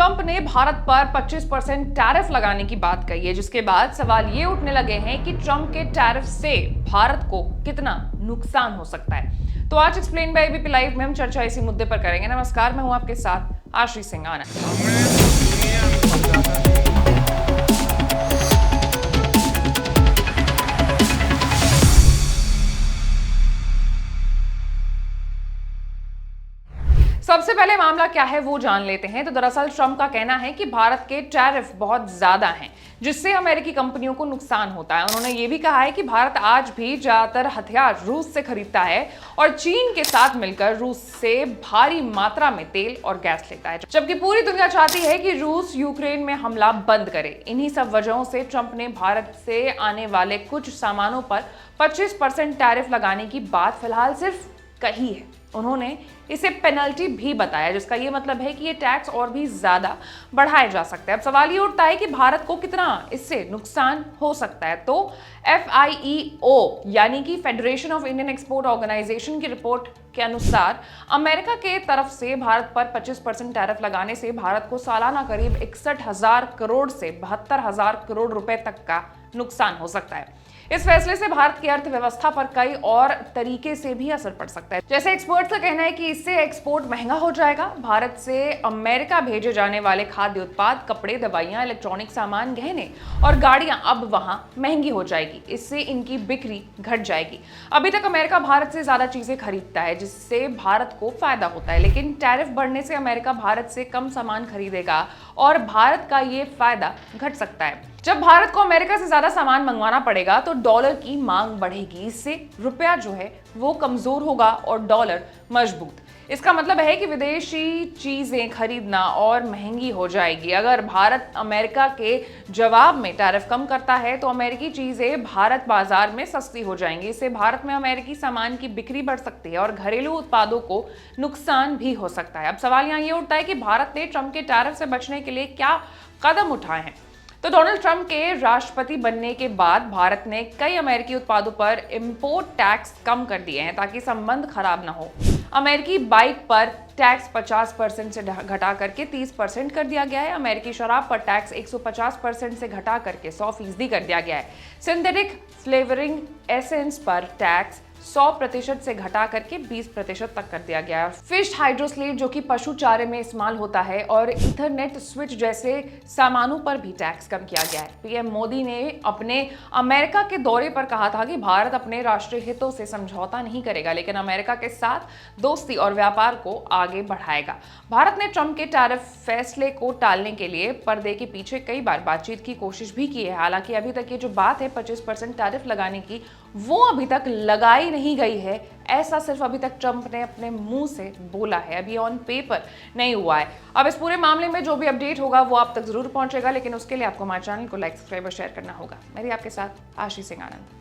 Trump ने भारत पर 25% tariff लगाने की बात कही है, जिसके बाद सवाल ये उठने लगे हैं कि ट्रंप के टैरिफ से भारत को कितना नुकसान हो सकता है। तो आज एक्सप्लेन बाय एबीपी लाइव में हम चर्चा इसी मुद्दे पर करेंगे। नमस्कार, मैं हूं आपके साथ आशीष सिंह आनंद। सबसे पहले मामला क्या है वो जान लेते हैं। तो दरअसल ट्रंप का कहना है कि भारत के टैरिफ बहुत ज्यादा हैं, जिससे अमेरिकी कंपनियों को नुकसान होता है। उन्होंने ये भी कहा है कि भारत आज भी ज्यादातर हथियार रूस से खरीदता है और चीन के साथ मिलकर रूस से भारी मात्रा में तेल और गैस लेता है, जबकि पूरी दुनिया चाहती है कि रूस यूक्रेन में हमला बंद करे। इन्हीं सब वजहों से ट्रंप ने भारत से आने वाले कुछ सामानों पर 25% टैरिफ लगाने की बात फिलहाल सिर्फ कही है। उन्होंने इसे पेनल्टी भी बताया, जिसका ये मतलब है कि ये टैक्स और भी ज्यादा बढ़ाए जा सकते हैं। अब सवाल ये उठता है कि भारत को कितना इससे नुकसान हो सकता है। तो FIEO यानी कि federation of Indian export organisation की रिपोर्ट के अनुसार अमेरिका के तरफ से भारत पर 25% टैरिफ लगाने से भारत को सालाना करीब 61,000 करोड़ से 72,000 करोड़ रुपए तक का नुकसान हो सकता है। इस फैसले से भारत की अर्थव्यवस्था पर कई और तरीके से भी असर पड़ सकता है। जैसे एक्सपर्ट्स का कहना है कि इससे एक्सपोर्ट महंगा हो जाएगा। भारत से अमेरिका भेजे जाने वाले खाद्य उत्पाद, कपड़े, दवाइयां, इलेक्ट्रॉनिक सामान, गहने और गाड़ियां अब वहां महंगी हो जाएगी। इससे इनकी बिक्री घट जाएगी। अभी तक अमेरिका भारत से ज्यादा चीजें खरीदता है, जिससे भारत को फायदा होता है, लेकिन टैरिफ बढ़ने से अमेरिका भारत से कम सामान खरीदेगा और भारत का ये फायदा घट सकता है। जब भारत को अमेरिका से ज्यादा सामान मंगवाना पड़ेगा तो डॉलर की मांग बढ़ेगी। इससे रुपया जो है वो कमजोर होगा और डॉलर मजबूत। इसका मतलब है कि विदेशी चीजें खरीदना और महंगी हो जाएगी। अगर भारत अमेरिका के जवाब में टैरिफ कम करता है तो अमेरिकी चीजें भारत बाजार में सस्ती हो जाएंगी। इससे भारत में अमेरिकी सामान की बिक्री बढ़ सकती है और घरेलू उत्पादों को नुकसान भी हो सकता है। अब सवाल यहाँ ये उठता है कि भारत ने ट्रंप के टैरिफ से बचने के लिए क्या कदम उठाए हैं। तो डोनाल्ड ट्रंप के राष्ट्रपति बनने के बाद भारत ने कई अमेरिकी उत्पादों पर इंपोर्ट टैक्स कम कर दिए हैं ताकि संबंध खराब ना हो। अमेरिकी बाइक पर टैक्स 50% से घटा करके 30% कर दिया गया है। अमेरिकी शराब पर टैक्स 150% से घटा करके 100% कर दिया गया है। सिंथेटिक फ्लेवरिंग एसेंस पर टैक्स 100% से घटा करके 20% तक कर दिया गया है। फिश हाइड्रोस्लेट जो कि पशु चारे में इस्तेमाल होता है और ईथरनेट स्विच जैसे सामानों पर भी टैक्स कम किया गया है। पीएम मोदी ने अपने अमेरिका के दौरे पर कहा था कि भारत अपने राष्ट्रीय हितों से समझौता नहीं करेगा, लेकिन अमेरिका के साथ दोस्ती और व्यापार को आगे बढ़ाएगा। भारत ने ट्रंप के टैरिफ फैसले को टालने के लिए पर्दे के पीछे कई बार बातचीत की कोशिश भी की है। हालांकि अभी तक ये जो बात है 25% टैरिफ लगाने की, वो अभी तक लगाई नहीं गई है। ऐसा सिर्फ अभी तक ट्रंप ने अपने मुंह से बोला है, अभी ऑन पेपर नहीं हुआ है। अब इस पूरे मामले में जो भी अपडेट होगा वो आप तक जरूर पहुंचेगा, लेकिन उसके लिए आपको हमारे चैनल को लाइक, सब्सक्राइब और शेयर करना होगा। मेरी आपके साथ आशीष सिंह आनंद।